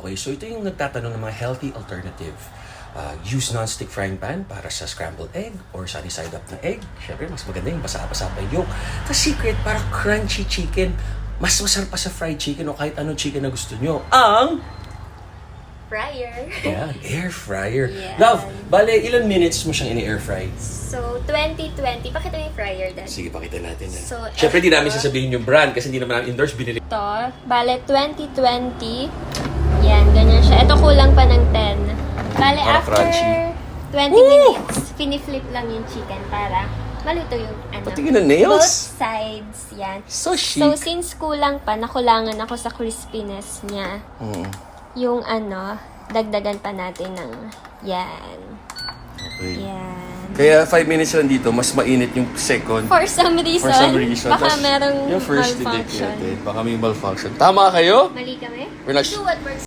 Okay, so ito yung nagtatanong ng mga healthy alternative. Use non-stick frying pan para sa scrambled egg or sunny side up na egg. Siyempre, mas maganda yung basa-basa pa yung yolk. The secret, para crunchy chicken. Mas masarap pa sa fried chicken o kahit anong chicken na gusto nyo. Ang Fryer. yeah, air fryer. Yan. Love, bale, ilan minutes mo siyang ini-air fry? So, 2020. Pakita mo yung fryer, Dad. Sige, pakita natin. So, Siyempre, di eto. namin sasabihin yung brand kasi hindi naman namin endorse. Binili. Ito, bale 2020. Yan, ganyan siya. Ito kulang pa ng 10. Bale, Para after crunchy. 20 minutes, finiflip lang yung chicken para maluto yung ano. Patingin na nails. Both sides, yan. So chic. So, since kulang pa, nakulangan ako sa crispiness niya. Yung ano, dagdagan pa natin ng yan. Okay. Yan. Kaya 5 minutes lang dito, mas mainit yung second. For some reason, For some reason. baka Tas merong yung first malfunction. detect natin. Baka may malfunction. Tama kayo? Mali kami? We're not- Do what works